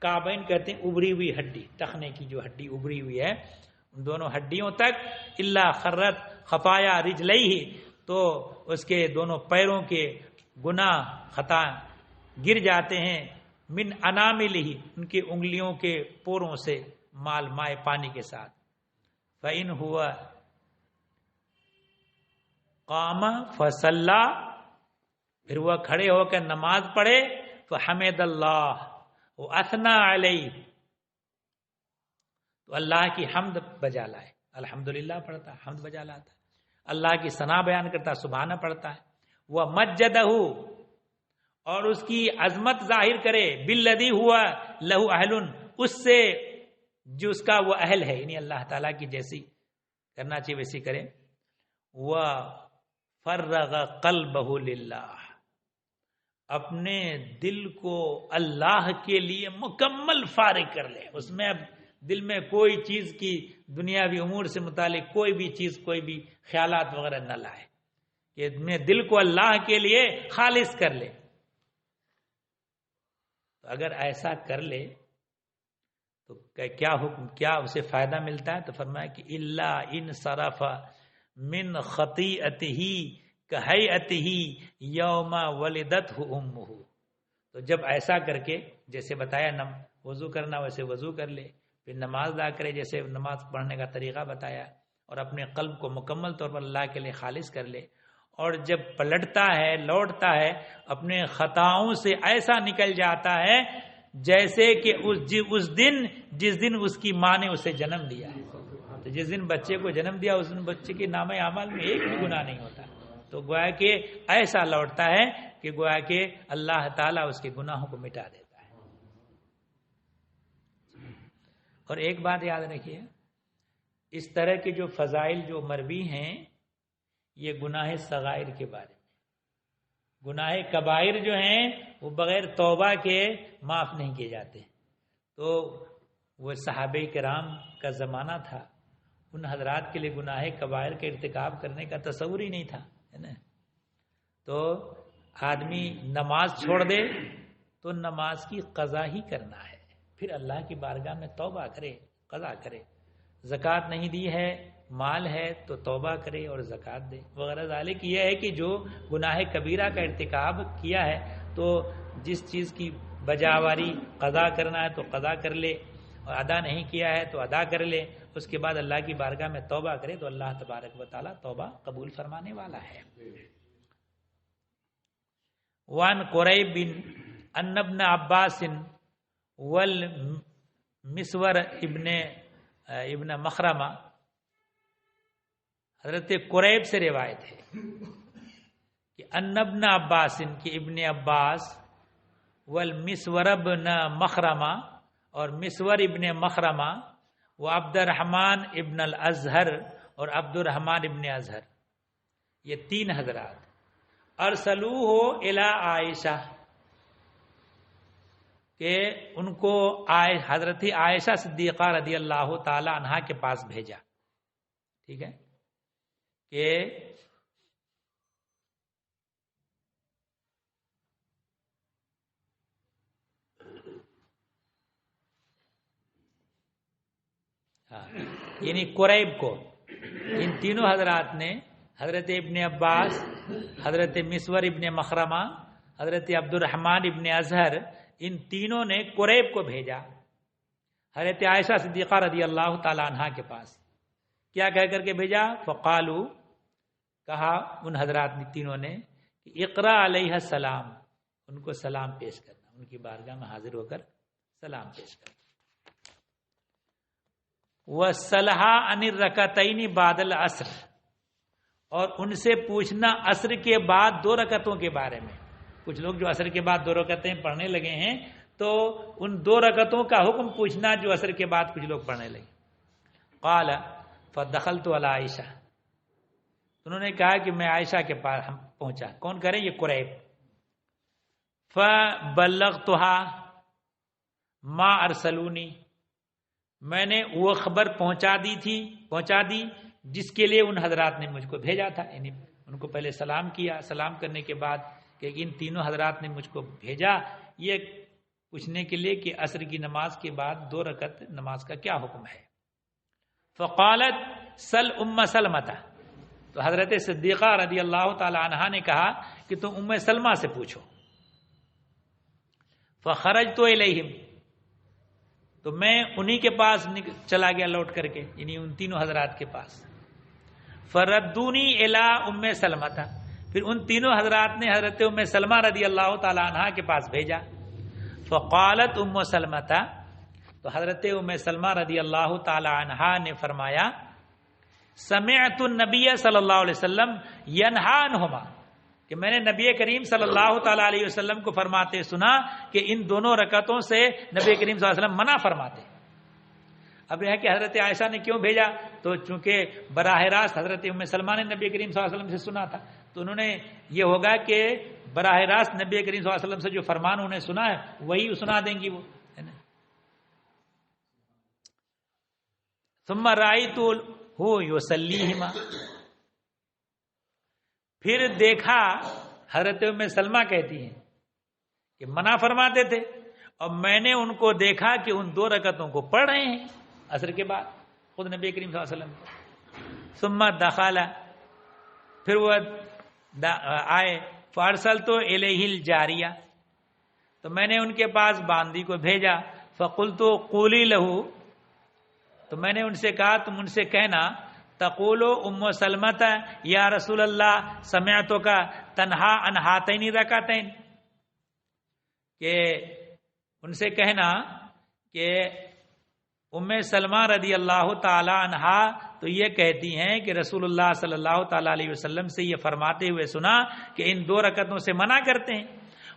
کعبین کہتے ہیں ابری ہوئی ہڈی، ٹخنے کی جو ہڈی ابری ہوئی ہے ان دونوں ہڈیوں تک. الا خرت خطایا رجلیہ، تو اس کے دونوں پیروں کے گناہ خطا گر جاتے ہیں. من اناملہ، ان کے انگلیوں کے پوروں سے، مال مائے پانی کے ساتھ. فإن ہوا قام فصلی، پھر وہ کھڑے ہو کر نماز پڑھے. فحمد اللہ واثنى علیہ، تو اللہ کی حمد بجا لائے، الحمدللہ پڑھتا ہے، حمد بجا لاتا ہے، اللہ کی ثنا بیان کرتا ہے، سبحانہ پڑھتا ہے. وہ مجدہ، اور اس کی عظمت ظاہر کرے. بالذی ہوا لہ اہل، اس سے جو اس کا وہ اہل ہے، یعنی اللہ تعالیٰ کی جیسی کرنا چاہیے ویسی کرے. وہ فرغ قلبہ للہ، اپنے دل کو اللہ کے لیے مکمل فارغ کر لے. اس میں اب دل میں کوئی چیز کی دنیاوی امور سے متعلق کوئی بھی چیز، کوئی بھی خیالات وغیرہ نہ لائے، کہ میں دل کو اللہ کے لیے خالص کر لے. تو اگر ایسا کر لے تو کیا حکم، کیا اسے فائدہ ملتا ہے؟ تو فرمایا کہ الا ان صرف من خطیئتہ کہیئتہ یوم ولدتہ امہ. تو جب ایسا کر کے، جیسے بتایا وضو کرنا ویسے وضو کر لے، پھر نماز ادا کرے جیسے نماز پڑھنے کا طریقہ بتایا، اور اپنے قلب کو مکمل طور پر اللہ کے لیے خالص کر لے. اور جب پلٹتا ہے، لوٹتا ہے، اپنے خطاؤں سے ایسا نکل جاتا ہے جیسے کہ اس دن جس دن اس کی ماں نے اسے جنم دیا ہے. تو جس دن بچے کو جنم دیا اس دن بچے کے نامہ اعمال میں ایک بھی گناہ نہیں ہوتا. تو گویا کہ ایسا لوٹتا ہے کہ گویا کہ اللہ تعالیٰ اس کے گناہوں کو مٹا دیتا ہے۔ اور ایک بات یاد رکھیے، اس طرح کے جو فضائل جو مروی ہیں یہ گناہ صغائر کے بارے میں، گناہ کبائر جو ہیں وہ بغیر توبہ کے معاف نہیں کیے جاتے۔ تو وہ صحابہ کرام کا زمانہ تھا، ان حضرات کے لیے گناہ کبائر کا ارتکاب کرنے کا تصور ہی نہیں تھا، ہے نا۔ تو آدمی نماز چھوڑ دے تو نماز کی قضا ہی کرنا ہے، پھر اللہ کی بارگاہ میں توبہ کرے، قضا کرے۔ زکوٰۃ نہیں دی ہے، مال ہے تو توبہ کرے اور زکوٰۃ دے وغیرہ ذالک۔ یہ ہے کہ جو گناہ کبیرہ کا ارتکاب کیا ہے تو جس چیز کی بجاواری قضا کرنا ہے تو قضا کر لے، اور ادا نہیں کیا ہے تو ادا کر لے، اس کے بعد اللہ کی بارگاہ میں توبہ کرے تو اللہ تبارک و تعالیٰ توبہ قبول فرمانے والا ہے۔ وان قریب بن ان ابن عباس والمسور ابن مخرمہ، حضرت قریب سے روایت ہے کہ ان ابن عباس کی ابن عباس والمسور ابن مخرمہ اور مسور ابن مخرمہ و عبد الرحمن ابن الازہر اور عبد الرحمن ابن ازہر، یہ تین حضرات ارسلوہ الی عائشہ، کہ ان کو حضرت عائشہ صدیقہ رضی اللہ تعالی عنہا کے پاس بھیجا، ٹھیک ہے، کہ یعنی قریب کو، ان تینوں حضرات نے حضرت ابن عباس، حضرت مسور ابن مخرمہ، حضرت عبد الرحمن ابن ازہر، ان تینوں نے قریب کو بھیجا حضرت عائشہ صدیقہ رضی اللہ تعالی عنہا کے پاس۔ کیا کہہ کر کے بھیجا؟ فقالو، کہا ان حضرات نے تینوں نے کہ اقرا علیہ السلام، ان کو سلام پیش کرنا، ان کی بارگاہ میں حاضر ہو کر سلام پیش کرنا۔ وَصَلْحَا عَنِ الرَّكَعَتَيْنِ بَعْدَ الْعَصْرِ، اور ان سے پوچھنا عصر کے بعد 2 رکعتوں کے بارے میں۔ کچھ لوگ جو عصر کے بعد 2 رکعتیں پڑھنے لگے ہیں تو ان 2 رکعتوں کا حکم پوچھنا جو عصر کے بعد کچھ لوگ پڑھنے لگے۔ قال فدخلت علی عائشہ، انہوں نے کہا کہ میں عائشہ کے پاس پہنچا۔ کون کریں؟ یہ قریب۔ فبلغتها ما ارسلونی، میں نے وہ خبر پہنچا دی جس کے لیے ان حضرات نے مجھ کو بھیجا تھا، یعنی ان کو پہلے سلام کیا، سلام کرنے کے بعد کہ ان تینوں حضرات نے مجھ کو بھیجا یہ پوچھنے کے لیے کہ عصر کی نماز کے بعد 2 رکعت نماز کا کیا حکم ہے۔ فقالت سل ام سلمہ، تو حضرت صدیقہ رضی اللہ تعالی عنہا نے کہا کہ تم ام سلمہ سے پوچھو۔ فخرجت الیہم، تو میں انہی کے پاس چلا گیا لوٹ کر کے، یعنی ان تینوں حضرات کے پاس۔ فردونی الی ام سلمہ، پھر ان تینوں حضرات نے حضرت ام سلمہ رضی اللہ تعالی عنہا کے پاس بھیجا۔ فقالت ام سلمہ، تو حضرت ام سلمہ رضی اللہ تعالی عنہا نے فرمایا سمعت النبی صلی اللہ علیہ وسلم ینہا عنہما، کہ میں نے نبی کریم صلی اللہ تعالی علیہ وسلم کو فرماتے سنا کہ ان دونوں رکعتوں سے نبی کریم صلی اللہ علیہ وسلم منع فرماتے۔ اب یہ ہے کہ حضرت عائشہ نے کیوں بھیجا؟ تو چونکہ براہ راست حضرت ام سلمہ نے نبی کریم صلی اللہ علیہ وسلم سے سنا تھا، تو انہوں نے یہ ہوگا کہ براہ راست نبی کریم صلی اللہ علیہ وسلم سے جو فرمان انہیں سنا ہے وہی سنا دیں گی وہ، ہے نا۔ ثم رأیتہ یصلیہما، پھر دیکھا، حضرت ام سلمہ کہتی ہیں کہ منع فرماتے تھے اور میں نے ان کو دیکھا کہ ان 2 رکعتوں کو پڑھ رہے ہیں عصر کے بعد، خود نبی کریم صلی اللہ علیہ وسلم۔ ثم دخل، پھر وہ آئے، فارسلت الیہ الجاریہ، تو میں نے ان کے پاس باندی کو بھیجا۔ فقلت قولی لہ، تو میں نے ان سے کہا تم ان سے کہنا تقول ام سلمۃ یا رسول اللہ سمعتک تنہا عن ہاتین رکعتین، کہ ان سے کہنا کہ سلمہ رضی اللہ تعالی عنہا تو یہ کہتی ہیں کہ رسول اللہ صلی اللہ تعالی علیہ وسلم سے یہ فرماتے ہوئے سنا کہ ان 2 رکعتوں سے منع کرتے ہیں،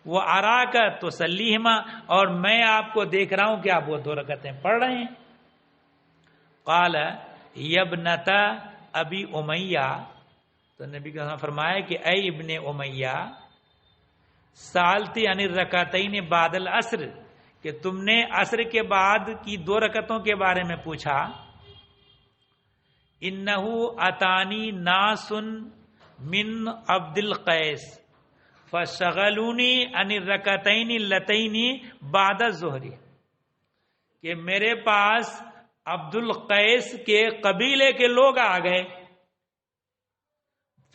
وہ اراک تصلیہما، اور میں آپ کو دیکھ رہا ہوں کہ آپ وہ 2 رکعتیں پڑھ رہے ہیں۔ قال یبنۃ ابی امیہ، تو نبی کا فرمایا کہ اے ابن امیہ، سالتی عن الرکعتین بعد العصر، کہ تم نے عصر کے بعد کی 2 رکعتوں کے بارے میں پوچھا۔ انہ اتانی ناس من عبد القیس فشغلونی عن الرکعتین اللتین بعد الظہر، کہ میرے پاس عبد القیس کے قبیلے کے لوگ آ گئے،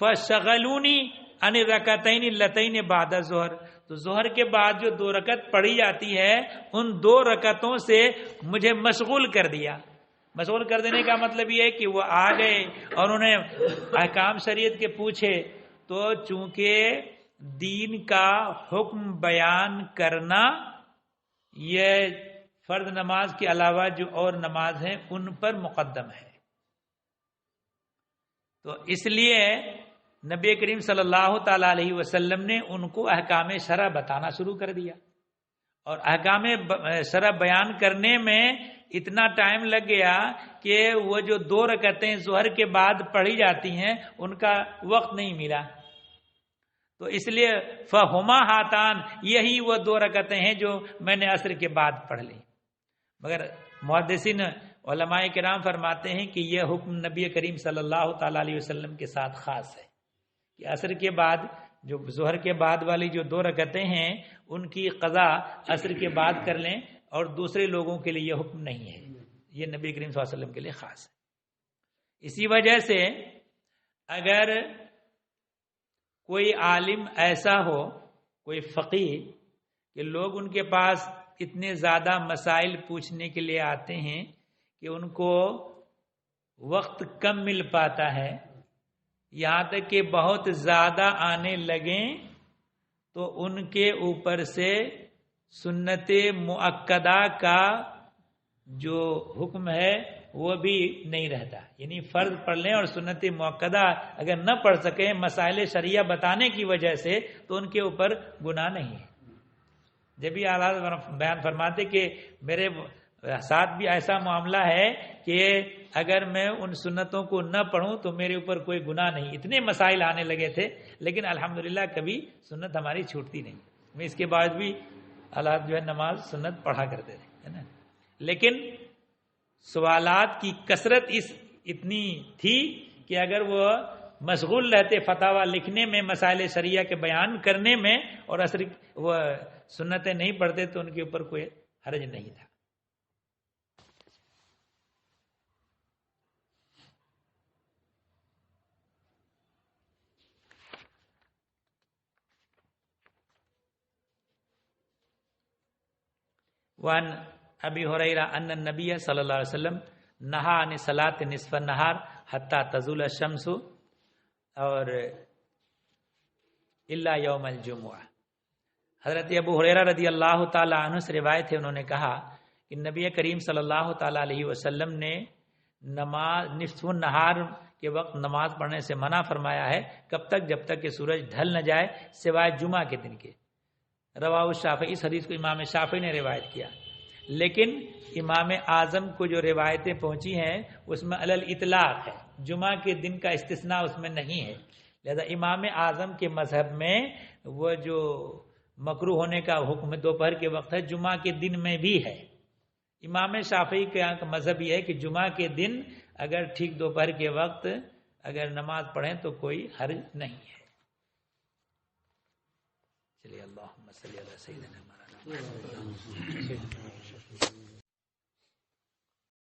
فشغلونی عن الرکعتین اللتین بعد الظہر، تو ظہر کے بعد جو 2 رکعت پڑھی جاتی ہے ان 2 رکعتوں سے مجھے مشغول کر دیا۔ مشغول کر دینے کا مطلب یہ ہے کہ وہ آ گئے اور انہیں احکام شریعت کے پوچھے، تو چونکہ دین کا حکم بیان کرنا یہ فرض نماز کے علاوہ جو اور نماز ہیں ان پر مقدم ہے، تو اس لیے نبی کریم صلی اللہ تعالی علیہ وسلم نے ان کو احکام شرع بتانا شروع کر دیا، اور احکام شرع بیان کرنے میں اتنا ٹائم لگ گیا کہ وہ جو 2 رکعتیں ظہر کے بعد پڑھی جاتی ہیں ان کا وقت نہیں ملا، تو اس لیے فہما ہاتان، یہی وہ 2 رکعتیں ہیں جو میں نے عصر کے بعد پڑھ لی۔ مگر محدثین علماء کرام فرماتے ہیں کہ یہ حکم نبی کریم صلی اللہ تعالی علیہ وسلم کے ساتھ خاص ہے کہ عصر کے بعد جو ظہر کے بعد والی جو 2 رکعتیں ہیں ان کی قضا عصر کے بعد کر لیں، اور دوسرے لوگوں کے لیے یہ حکم نہیں ہے، یہ نبی کریم صلی اللہ علیہ وسلم کے لیے خاص ہے۔ اسی وجہ سے اگر کوئی عالم ایسا ہو، کوئی فقیہ، کہ لوگ ان کے پاس اتنے زیادہ مسائل پوچھنے کے لیے آتے ہیں کہ ان کو وقت کم مل پاتا ہے، یہاں تک کہ بہت زیادہ آنے لگیں، تو ان کے اوپر سے سنت مؤکدہ کا جو حکم ہے وہ بھی نہیں رہتا، یعنی فرض پڑھ لیں اور سنت مؤکدہ اگر نہ پڑھ سکیں مسائل شریعہ بتانے کی وجہ سے تو ان کے اوپر گناہ نہیں ہے۔ جب یہ اعلیٰ بیان فرماتے کہ میرے ساتھ بھی ایسا معاملہ ہے کہ اگر میں ان سنتوں کو نہ پڑھوں تو میرے اوپر کوئی گناہ نہیں، اتنے مسائل آنے لگے تھے لیکن الحمدللہ کبھی سنت ہماری چھوٹتی نہیں، میں اس کے بعد بھی اللہ جو ہے نماز سنت پڑھا کرتے تھے، ہے نا، لیکن سوالات کی کثرت اتنی تھی کہ اگر وہ مشغول رہتے فتاوی لکھنے میں، مسائل شریعہ کے بیان کرنے میں، اور وہ سنتیں نہیں پڑھتے تو ان کے اوپر کوئی حرج نہیں تھا۔ وان ابی ہریرہ ان النبی صلی اللہ علیہ وسلم نہا عن صلاۃ نصف النہار حتی تزول الشمس، اور الا یوم الجمعہ۔ حضرت ابو ہریرہ رضی اللہ تعالی عنہ سے روایت ہے، انہوں نے کہا کہ نبی کریم صلی اللہ تعالی علیہ وسلم نے نماز نصف النہار کے وقت نماز پڑھنے سے منع فرمایا ہے، کب تک؟ جب تک کہ سورج ڈھل نہ جائے، سوائے جمعہ کے دن کے۔ رواہ الشافعی، اس حدیث کو امام شافعی نے روایت کیا، لیکن امام اعظم کو جو روایتیں پہنچی ہیں اس میں علی الاطلاق ہے، جمعہ کے دن کا استثناء اس میں نہیں ہے، لہذا امام اعظم کے مذہب میں وہ جو مکروہ ہونے کا حکم دوپہر کے وقت ہے، جمعہ کے دن میں بھی ہے۔ امام شافعی کا مذہب یہ ہے کہ جمعہ کے دن اگر ٹھیک دوپہر کے وقت اگر نماز پڑھیں تو کوئی حرج نہیں ہے۔ چلیے، اللہم صلی علی سیدنا محمد۔